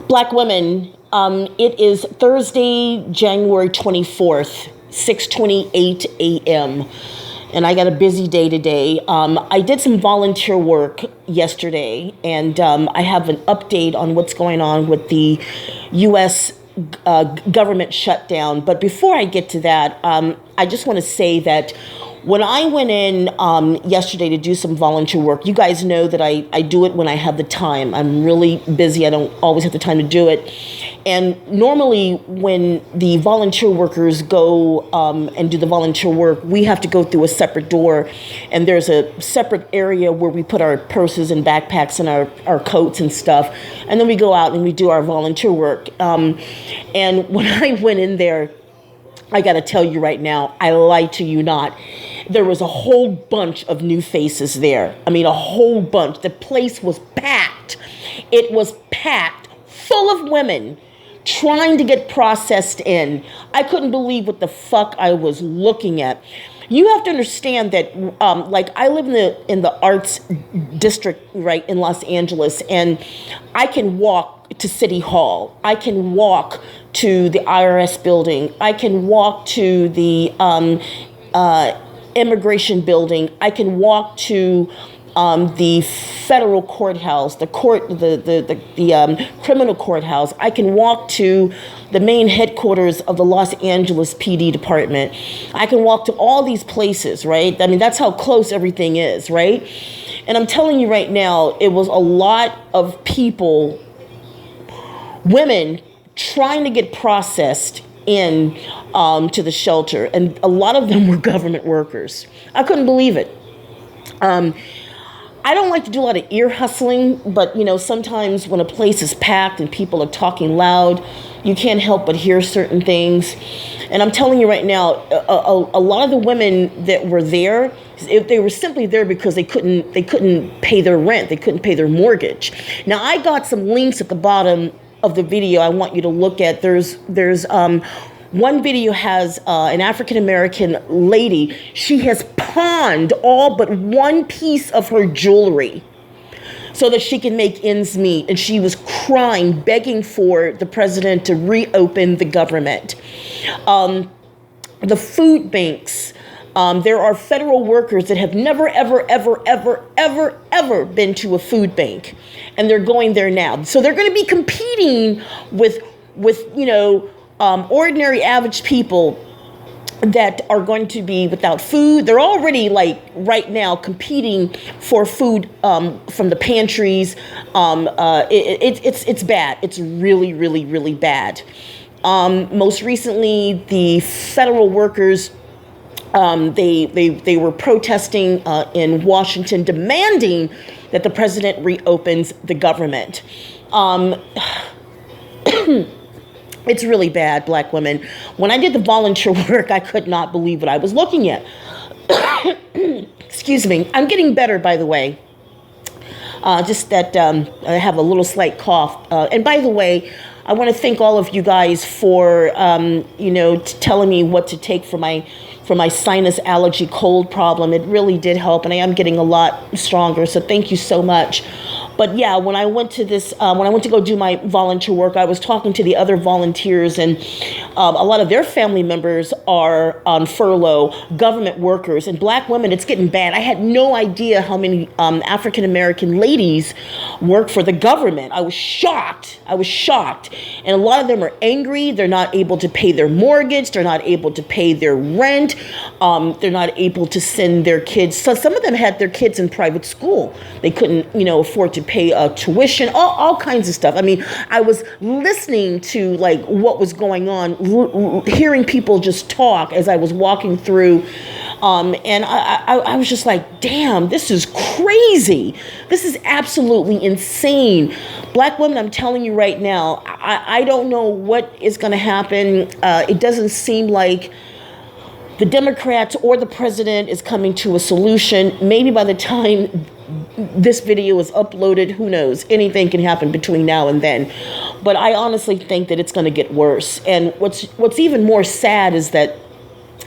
Black women, it is Thursday, January 24th, 6:28 a.m. And I got a busy day today. I did some volunteer work yesterday, and I have an update on what's going on with the U.S. Government shutdown. But before I get to that, I just want to say that when I went in yesterday to do some volunteer work, you guys know that I do it when I have the time. I'm really busy. I don't always have the time to do it. And normally when the volunteer workers go and do the volunteer work, we have to go through a separate door. And there's a separate area where we put our purses and backpacks and our coats and stuff. And then we go out and we do our volunteer work. And when I went in there, I got to tell you right now, I lie to you not. There was a whole bunch of new faces there. I mean, a whole bunch. The place was packed. It was packed, full of women trying to get processed in. I couldn't believe what the fuck I was looking at. You have to understand that, like, I live in the arts district, right, in Los Angeles, and I can walk to City Hall. I can walk to the IRS building. I can walk to the immigration building. I can walk to the federal courthouse, the criminal courthouse. I can walk to the main headquarters of the Los Angeles PD department. I can walk to all these places, right? I mean, that's how close everything is, right? And I'm telling you right now, it was a lot of people, women, trying to get processed in to the shelter, and a lot of them were government workers. I couldn't believe it. I don't like to do a lot of ear hustling, but sometimes when a place is packed and people are talking loud, you can't help but hear certain things. And I'm telling you right now, a lot of the women that were there, if they were simply there because they couldn't pay their rent, they couldn't pay their mortgage. Now I got some links at the bottom of the video I want you to look at. There's one video has an African-American lady. She has pawned all but one piece of her jewelry so that she can make ends meet. And she was crying, begging for the president to reopen the government. The food banks. There are federal workers that have never, ever, ever, ever, ever, ever been to a food bank. And they're going there now. So they're going to be competing with ordinary average people that are going to be without food. They're already, like, right now competing for food from the pantries. It's bad. It's really, really, really bad. Most recently, the federal workers, they were protesting in Washington, demanding that the president reopens the government. It's really bad, Black women. When I did the volunteer work, I could not believe what I was looking at. Excuse me. I'm getting better, by the way. Just that I have a little slight cough. And by the way, I want to thank all of you guys for, telling me what to take for my sinus allergy cold problem. It really did help, and I am getting a lot stronger. So thank you so much. But yeah, when I went to go do my volunteer work, I was talking to the other volunteers, and a lot of their family members are on furlough, government workers, and Black women. It's getting bad. I had no idea how many African-American ladies work for the government. I was shocked. And a lot of them are angry. They're not able to pay their mortgage. They're not able to pay their rent. They're not able to send their kids. So some of them had their kids in private school. They couldn't, afford to pay tuition, all kinds of stuff. I mean, I was listening to, like, what was going on, hearing people just talk as I was walking through. And I was just like, damn, this is crazy. This is absolutely insane. Black women, I'm telling you right now, I don't know what is going to happen. It doesn't seem like the Democrats or the president is coming to a solution. Maybe by the time this video is uploaded, who knows? Anything can happen between now and then. But I honestly think that it's going to get worse. And what's even more sad is that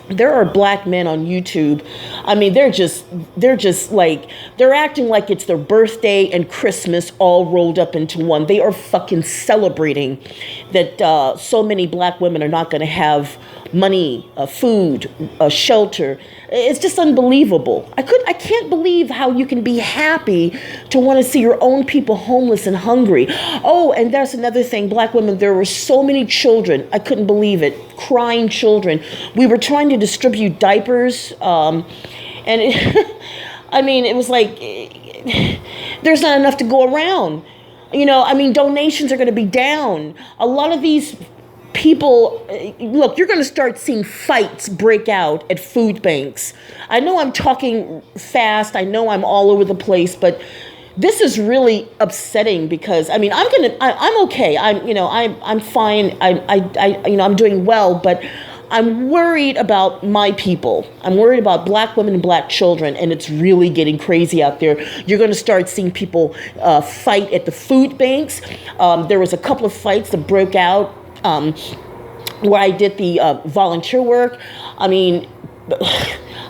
there are black men on YouTube. I mean, they're just like, they're acting like it's their birthday and Christmas all rolled up into one. They are fucking celebrating that so many black women are not going to have money, food, shelter. It's just unbelievable. I can't believe how you can be happy to want to see your own people homeless and hungry. Oh, and that's another thing. Black women, there were so many children. I couldn't believe it. Crying children. We were trying to distribute diapers, and I mean, it was like there's not enough to go around. I mean, donations are going to be down. A lot of these people, look, you're going to start seeing fights break out at food banks. I know I'm talking fast. I know I'm all over the place, but this is really upsetting because, I mean, I'm okay. I'm fine. I'm doing well, but I'm worried about my people. I'm worried about black women and black children, and it's really getting crazy out there. You're going to start seeing people fight at the food banks. There was a couple of fights that broke out where I did the volunteer work. I mean,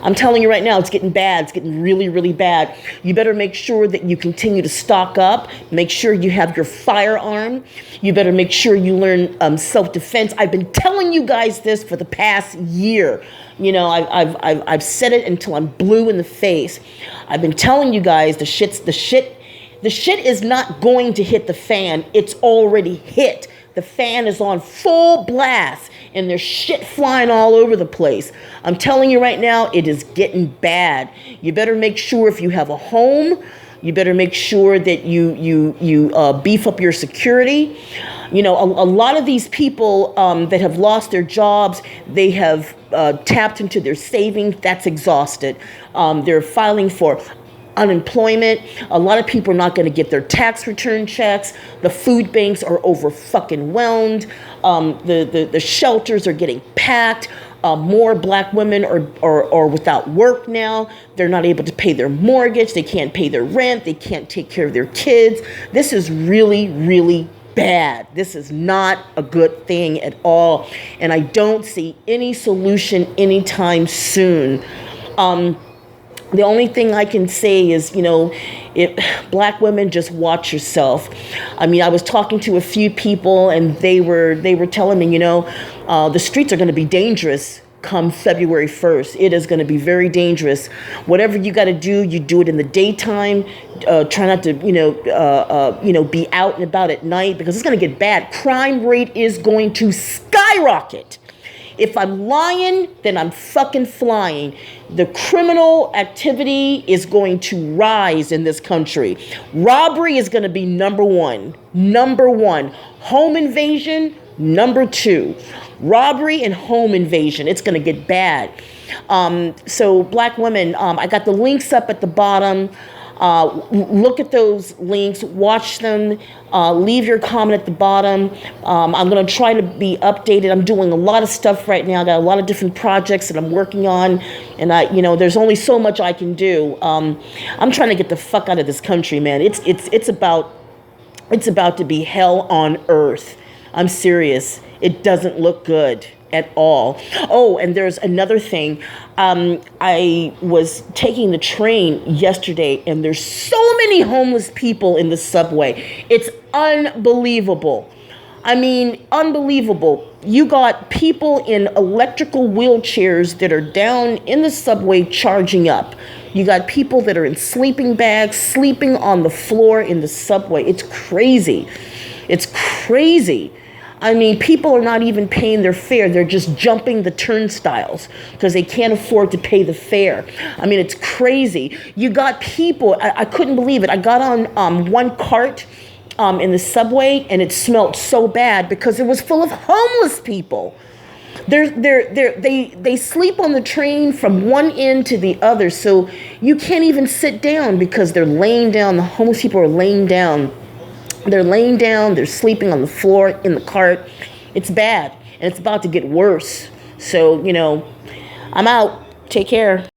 I'm telling you right now, it's getting bad. It's getting really, really bad. You better make sure that you continue to stock up. Make sure you have your firearm. You better make sure you learn self-defense. I've been telling you guys this for the past year. I've said it until I'm blue in the face. I've been telling you guys the shit is not going to hit the fan. It's already hit. The fan is on full blast and there's shit flying all over the place. I'm telling you right now, it is getting bad. You better make sure if you have a home, you better make sure that you beef up your security. A lot of these people that have lost their jobs, they have tapped into their savings. That's exhausted. They're filing for unemployment. A lot of people are not going to get their tax return checks. The food banks are over fucking whelmed. The shelters are getting packed. More black women are without work now. They're not able to pay their mortgage. They can't pay their rent. They can't take care of their kids. This is really, really bad. This is not a good thing at all. And I don't see any solution anytime soon. The only thing I can say is, black women, just watch yourself. I mean, I was talking to a few people and they were telling me, the streets are going to be dangerous come February 1st. It is going to be very dangerous. Whatever you got to do, you do it in the daytime. Try not to, be out and about at night because it's going to get bad. Crime rate is going to skyrocket. If I'm lying, then I'm fucking flying. The criminal activity is going to rise in this country. Robbery is going to be number one. Number one. Home invasion, number two. Robbery and home invasion. It's going to get bad. So black women, I got the links up at the bottom. Look at those links, watch them, leave your comment at the bottom. I'm going to try to be updated. I'm doing a lot of stuff right now. I got a lot of different projects that I'm working on, and there's only so much I can do. I'm trying to get the fuck out of this country, man. It's about to be hell on earth. I'm serious. It doesn't look good at all. Oh, and there's another thing. I was taking the train yesterday and there's so many homeless people in the subway. It's unbelievable. I mean, unbelievable. You got people in electrical wheelchairs that are down in the subway charging up. You got people that are in sleeping bags, sleeping on the floor in the subway. It's crazy. It's crazy. I mean, people are not even paying their fare. They're just jumping the turnstiles because they can't afford to pay the fare. I mean, it's crazy. You got people, I couldn't believe it. I got on one cart in the subway and it smelled so bad because it was full of homeless people. They sleep on the train from one end to the other, so you can't even sit down because they're laying down. The homeless people are laying down. They're laying down, they're sleeping on the floor in the cart. It's bad, and it's about to get worse. So, I'm out. Take care.